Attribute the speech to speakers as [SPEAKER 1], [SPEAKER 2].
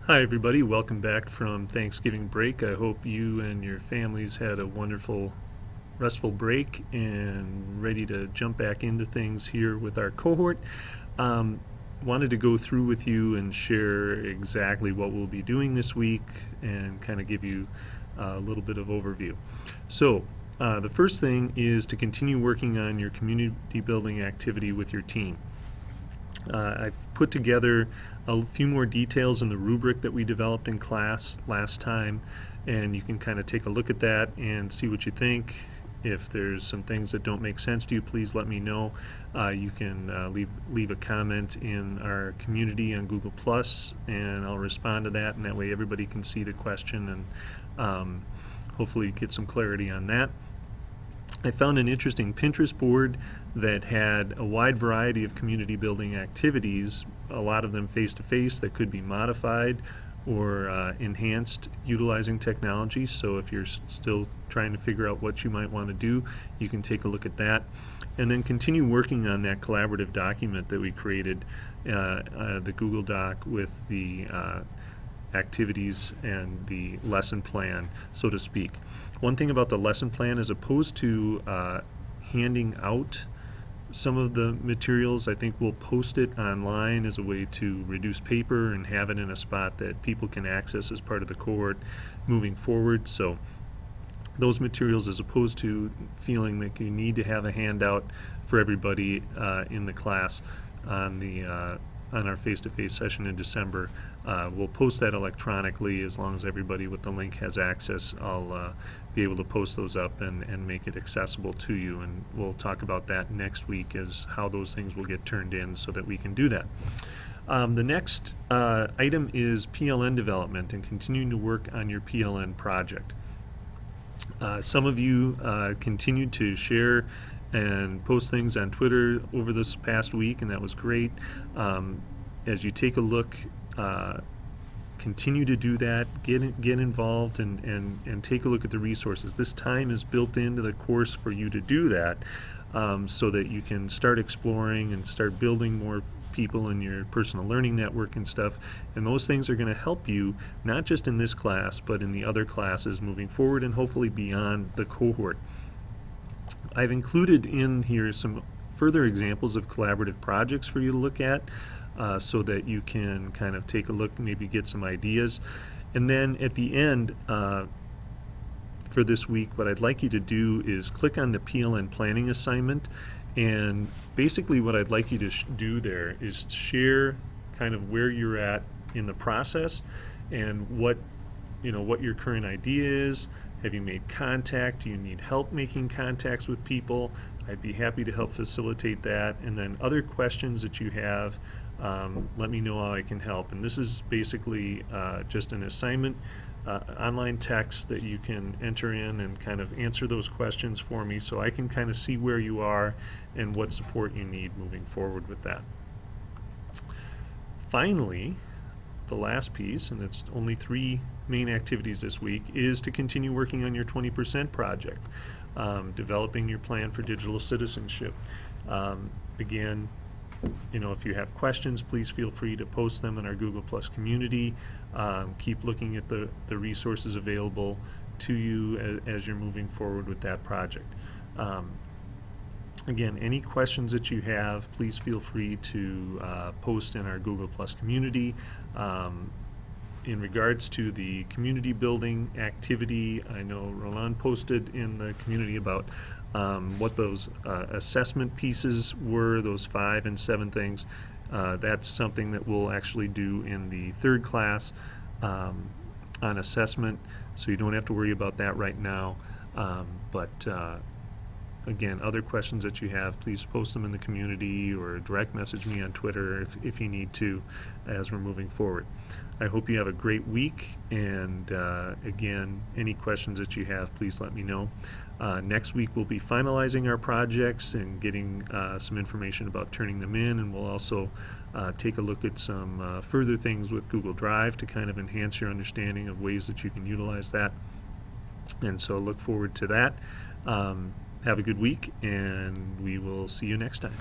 [SPEAKER 1] Hi everybody, welcome back from Thanksgiving break. I hope you and your families had a wonderful, restful break and ready to jump back into things here with our cohort. Um, Wanted to go through with you and share exactly what we'll be doing this week and kind of give you a little bit of overview. So, the first thing is to continue working on your community building activity with your team. I've put together a few more details in the rubric that we developed in class last time, and you can kind of take a look at that and see what you think. If there's some things that don't make sense to you, please let me know. You can leave a comment in our community on Google Plus, and I'll respond to that, and that way everybody can see the question and hopefully get some clarity on that. I found an interesting Pinterest board that had a wide variety of community building activities, a lot of them face-to-face that could be modified or enhanced utilizing technology. So if you're still trying to figure out what you might want to do, you can take a look at that. And then continue working on that collaborative document that we created, the Google Doc with the activities and the lesson plan, so to speak. One thing about the lesson plan, as opposed to handing out some of the materials, I think we'll post it online as a way to reduce paper and have it in a spot that people can access as part of the cohort moving forward. So those materials, as opposed to feeling that you need to have a handout for everybody in the class on our face-to-face session in December, we'll post that electronically. As long as everybody with the link has access, I'll be able to post those up and make it accessible to you, and we'll talk about that next week as how those things will get turned in so that we can do that. The next item is PLN development and continuing to work on your PLN project. Some of you continued to share and post things on Twitter over this past week, and that was great. As you take a look, continue to do that, get involved and take a look at the resources. This time is built into the course for you to do that, so that you can start exploring and start building more people in your personal learning network and stuff. And those things are going to help you not just in this class but in the other classes moving forward and hopefully beyond the cohort. I've included in here some further examples of collaborative projects for you to look at, so that you can kind of take a look, maybe get some ideas. And then at the end, for this week, what I'd like you to do is click on the PLN planning assignment, and basically what I'd like you to do there is share kind of where you're at in the process and what your current idea is. Have you made contact? Do you need help making contacts with people? I'd be happy to help facilitate that. And then other questions that you have, let me know how I can help. And this is basically just an assignment, online text that you can enter in and kind of answer those questions for me so I can kind of see where you are and what support you need moving forward with that. Finally, the last piece, and it's only 3 main activities this week, is to continue working on your 20% project, developing your plan for digital citizenship. Again, if you have questions, please feel free to post them in our Google Plus community. Keep looking at the resources available to you as you're moving forward with that project. Again, any questions that you have, please feel free to post in our Google Plus community. In regards to the community building activity, I know Roland posted in the community about what those assessment pieces were, those 5 and 7 things. That's something that we'll actually do in the 3rd class on assessment, so you don't have to worry about that right now. Again, other questions that you have, please post them in the community or direct message me on Twitter if you need to as we're moving forward. I hope you have a great week, and again, any questions that you have, please let me know. Next week we'll be finalizing our projects and getting some information about turning them in, and we'll also take a look at some further things with Google Drive to kind of enhance your understanding of ways that you can utilize that. And so look forward to that. Have a good week, and we will see you next time.